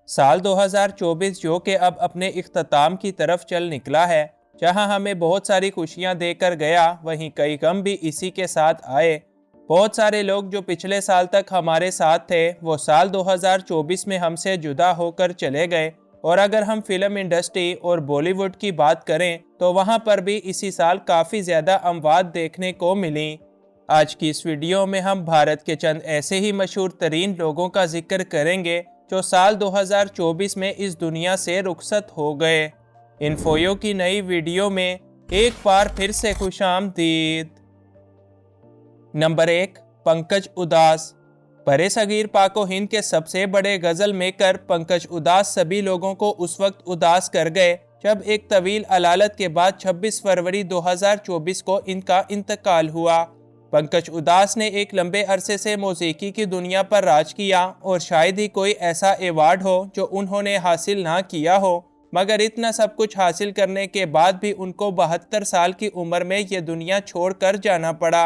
साल 2024 जो कि अब अपने इख्तिताम की तरफ चल निकला है, जहां हमें बहुत सारी खुशियां देकर गया, वहीं कई गम भी इसी के साथ आए। बहुत सारे लोग जो पिछले साल तक हमारे साथ थे, वो साल 2024 में हमसे जुदा होकर चले गए। और अगर हम फिल्म इंडस्ट्री और बॉलीवुड की बात करें तो वहां पर भी इसी साल काफ़ी ज़्यादा अमवात देखने को मिली। आज की इस वीडियो में हम भारत के चंद ऐसे ही मशहूर तरीन लोगों का जिक्र करेंगे जो साल 2024 में इस दुनिया से रुखसत हो गए। इन्फोयो की नई वीडियो में एक बार फिर से खुशामदीद। नंबर 1, पंकज उदास। बरे सगीर पाको हिंद के सबसे बड़े गज़ल मेकर पंकज उदास सभी लोगों को उस वक्त उदास कर गए जब एक तवील अलालत के बाद 26 फरवरी 2024 को इनका इंतकाल हुआ। पंकज उदास ने एक लंबे अरसे से मौसीकी की दुनिया पर राज किया और शायद ही कोई ऐसा एवार्ड हो जो उन्होंने हासिल ना किया हो, मगर इतना सब कुछ हासिल करने के बाद भी उनको 72 साल की उम्र में ये दुनिया छोड़कर जाना पड़ा।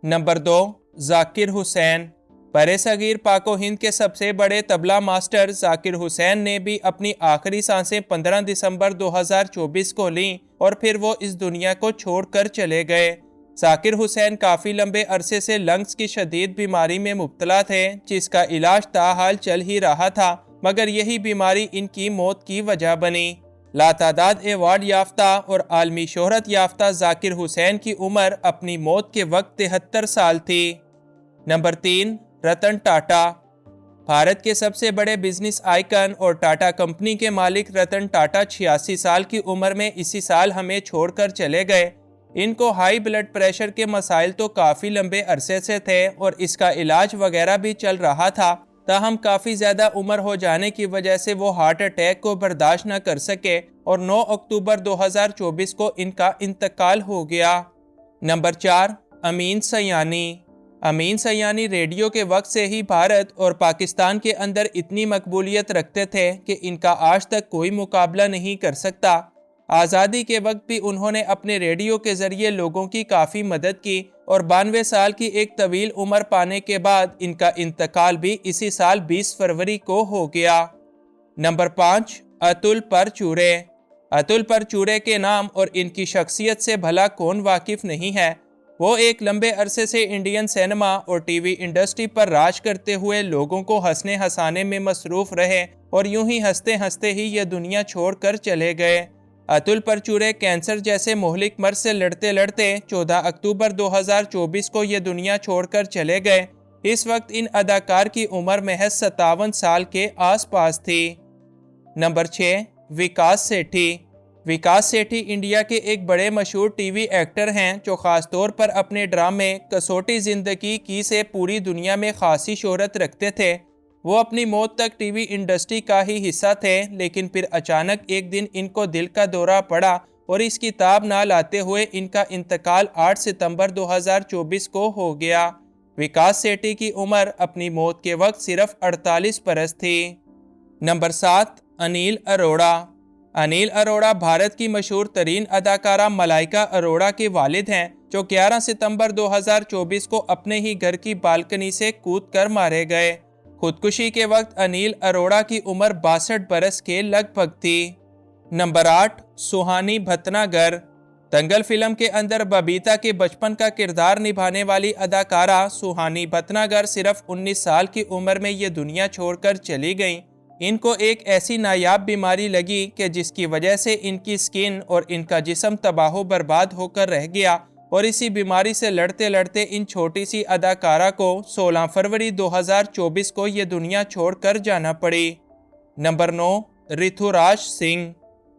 नंबर 2, जाकिर हुसैन। बरे सगीर पाको हिंद के सबसे बड़े तबला मास्टर जाकिर हुसैन ने भी अपनी आखिरी सांसें 15 दिसंबर 2024 को लीं और फिर वो इस दुनिया को छोड़कर चले गए। जाकिर हुसैन काफ़ी लंबे अरसे से लंग्स की शदीद बीमारी में मुब्तला थे, जिसका इलाज ताहाल चल ही रहा था, मगर यही बीमारी इनकी मौत की वजह बनी। लातादाद एवार्ड याफ्ता और आलमी शोहरत याफ्ता जाकिर हुसैन की उम्र अपनी मौत के वक्त 73 साल थी। नंबर 3, रतन टाटा। भारत के सबसे बड़े बिजनेस आइकन और टाटा कंपनी के मालिक रतन टाटा 86 साल की उम्र में इसी साल हमें छोड़कर चले गए। इनको हाई ब्लड प्रेशर के मसाइल तो काफ़ी लंबे अरसे से थे और इसका इलाज वगैरह भी चल रहा था, ताहम काफ़ी ज़्यादा उम्र हो जाने की वजह से वो हार्ट अटैक को बर्दाश्त न कर सके और 9 अक्टूबर 2024 को इनका इंतकाल हो गया। नंबर 4, अमीन सयानी। अमीन सयानी रेडियो के वक्त से ही भारत और पाकिस्तान के अंदर इतनी मकबूलियत रखते थे कि इनका आज तक कोई मुकाबला नहीं कर सकता। आज़ादी के वक्त भी उन्होंने अपने रेडियो के ज़रिए लोगों की काफ़ी मदद की और 92 साल की एक तवील उम्र पाने के बाद इनका इंतकाल भी इसी साल 20 फरवरी को हो गया। नंबर 5, अतुल परचूरे। अतुल परचूरे के नाम और इनकी शख्सियत से भला कौन वाकिफ़ नहीं है। वो एक लंबे अरसे से इंडियन सिनेमा और टीवी इंडस्ट्री पर राज करते हुए लोगों को हंसने हंसाने में मसरूफ़ रहे और यूं ही हंसते हंसते ही ये दुनिया छोड़कर चले गए। अतुल परचूरे कैंसर जैसे मोहलिक मर्ज से लड़ते लड़ते 14 अक्टूबर 2024 को ये दुनिया छोड़कर चले गए। इस वक्त इन अदाकार की उम्र महज 57 साल के आसपास थी। नंबर 6, विकास सेठी। विकास सेठी इंडिया के एक बड़े मशहूर टीवी एक्टर हैं जो ख़ास तौर पर अपने ड्रामे कसौटी ज़िंदगी की से पूरी दुनिया में खासी शोहरत रखते थे। वो अपनी मौत तक टीवी इंडस्ट्री का ही हिस्सा थे, लेकिन फिर अचानक एक दिन इनको दिल का दौरा पड़ा और इसकी ताब ना लाते हुए इनका इंतकाल 8 सितंबर 2024 को हो गया। विकास सेठी की उम्र अपनी मौत के वक्त सिर्फ 48 बरस थी। नंबर 7, अनिल अरोड़ा। अनिल अरोड़ा भारत की मशहूर तरीन अदाकारा मलाइका अरोड़ा के वालिद हैं, जो 11 सितंबर 2024 को अपने ही घर की बालकनी से कूदकर मारे गए। खुदकुशी के वक्त अनिल अरोड़ा की उम्र 62 बरस के लगभग थी। नंबर 8, सुहानी भटनागर। दंगल फिल्म के अंदर बबीता के बचपन का किरदार निभाने वाली अदाकारा सुहानी भटनागर सिर्फ 19 साल की उम्र में ये दुनिया छोड़कर चली गईं। इनको एक ऐसी नायाब बीमारी लगी कि जिसकी वजह से इनकी स्किन और इनका जिस्म तबाह बर्बाद होकर रह गया और इसी बीमारी से लड़ते लड़ते इन छोटी सी अदाकारा को 16 फरवरी 2024 को ये दुनिया छोड़कर जाना पड़ी। नंबर 9, ऋतुराज सिंह।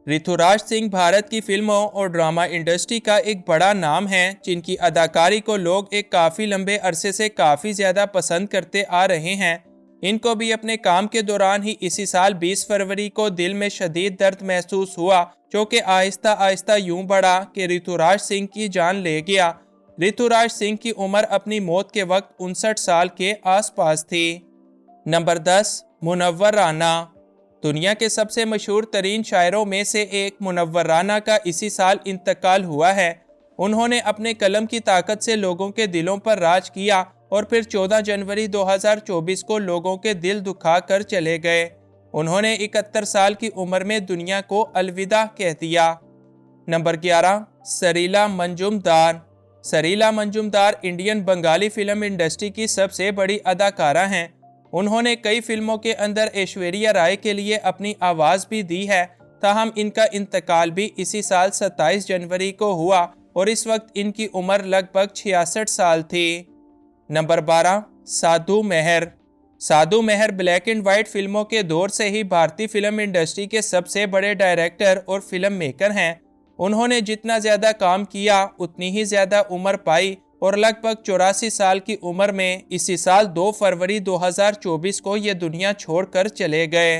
ऋतुराज सिंह भारत की फिल्मों और ड्रामा इंडस्ट्री का एक बड़ा नाम है, जिनकी अदाकारी को लोग एक काफ़ी लंबे अरसे से काफ़ी ज़्यादा पसंद करते आ रहे हैं। इनको भी अपने काम के दौरान ही इसी साल 20 फरवरी को दिल में शदीद दर्द महसूस हुआ, जो कि आहिस्ता आहिस्ता यूं बढ़ा कि ऋतुराज सिंह की जान ले गया। ऋतुराज सिंह की उम्र अपनी मौत के वक्त 59 साल के आसपास थी। नंबर 10, मुनव्वर राना। दुनिया के सबसे मशहूर तरीन शायरों में से एक मुनव्वर राना का इसी साल इंतकाल हुआ है। उन्होंने अपने कलम की ताकत से लोगों के दिलों पर राज किया और फिर 14 जनवरी 2024 को लोगों के दिल दुखा कर चले गए। उन्होंने 71 साल की उम्र में दुनिया को अलविदा कह दिया। Number 11, Sreela Majumdar. Sreela Majumdar Indian Bengali film industry की सबसे बड़ी अदाकारा हैं। उन्होंने कई फिल्मों के अंदर ऐश्वर्या राय के लिए अपनी आवाज़ भी दी है। ताहम इनका इंतकाल भी इसी साल 27 जनवरी को हुआ और इस वक्त इनकी उम्र लगभग 66 साल थी। Number 12, Sadhu Meher. Sadhu Meher black and white फिल्मों के दौर से ही भारतीय फिल्म इंडस्ट्री के सबसे बड़े डायरेक्टर और फिल्म मेकर हैं। उन्होंने जितना ज़्यादा काम किया उतनी ही ज़्यादा उम्र पाई और लगभग 84 साल की उम्र में इसी साल 2 फरवरी 2024 को ये दुनिया छोड़कर चले गए।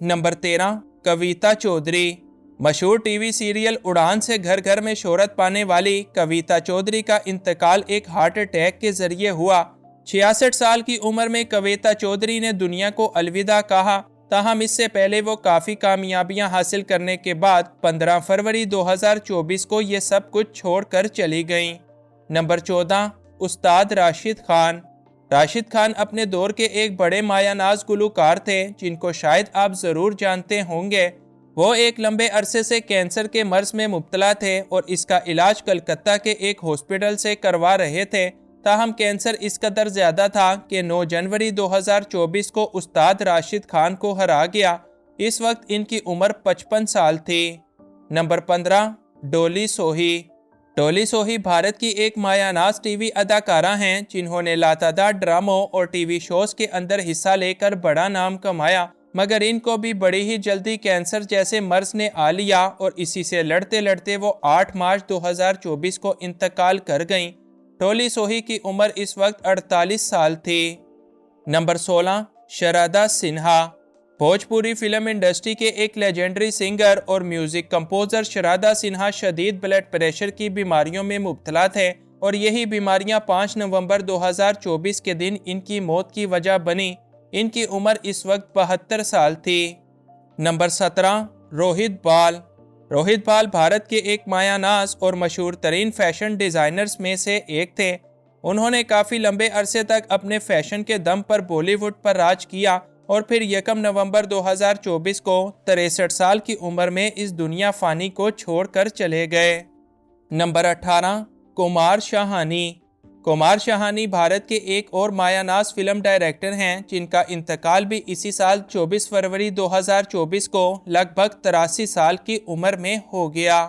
नंबर 13, कविता चौधरी। मशहूर टीवी सीरियल उड़ान से घर घर में शोहरत पाने वाली कविता चौधरी का इंतकाल एक हार्ट अटैक के जरिए हुआ। 66 साल की उम्र में कविता चौधरी ने दुनिया को अलविदा कहा। ताहम इससे पहले वो काफ़ी कामयाबियां हासिल करने के बाद 15 फरवरी 2024 को ये सब कुछ छोड़कर चली गईं। नंबर 14, उस्ताद राशिद खान। राशिद खान अपने दौर के एक बड़े मायानाज गुलूकार थे जिनको शायद आप ज़रूर जानते होंगे। वो एक लंबे अरसे से कैंसर के मर्ज में मुब्तला थे और इसका इलाज कलकत्ता के एक हॉस्पिटल से करवा रहे थे। ताहम कैंसर इस कदर ज़्यादा था कि 9 जनवरी 2024 को उस्ताद राशिद खान को हरा गया। इस वक्त इनकी उम्र 55 साल थी। नंबर 15, डोली सोही। डोली सोही भारत की एक मायानाज टीवी अदाकारा हैं जिन्होंने लातादार ड्रामों और टीवी शोज़ के अंदर हिस्सा लेकर बड़ा नाम कमाया, मगर इनको भी बड़ी ही जल्दी कैंसर जैसे मर्ज ने आ लिया और इसी से लड़ते लड़ते वो 8 मार्च 2024 को इंतकाल कर गईं। डोली सोही की उम्र इस वक्त 48 साल थी। Number 16, Sharda Sinha. Bhojpuri film industry के एक लेजेंडरी सिंगर और म्यूजिक कंपोजर शरादा सिन्हा शदीद ब्लड प्रेशर की बीमारियों में मुब्तला थे और यही बीमारियां 5 नवंबर 2024 के दिन इनकी मौत की वजह बनी। इनकी उम्र इस वक्त 72 साल थी। नंबर 17, रोहित बाल। रोहित बाल भारत के एक मायानाज और मशहूर तरीन फैशन डिज़ाइनर्स में से एक थे। उन्होंने काफ़ी लंबे अरसे तक अपने फैशन के दम पर बॉलीवुड पर राज किया और फिर 1 नवंबर 2024 को 63 साल की उम्र में इस दुनिया फ़ानी को छोड़कर चले गए। नंबर 18, कुमार शाहानी। कुमार शाहानी भारत के एक और मायानाज फिल्म डायरेक्टर हैं जिनका इंतकाल भी इसी साल 24 फरवरी 2024 को लगभग 83 साल की उम्र में हो गया।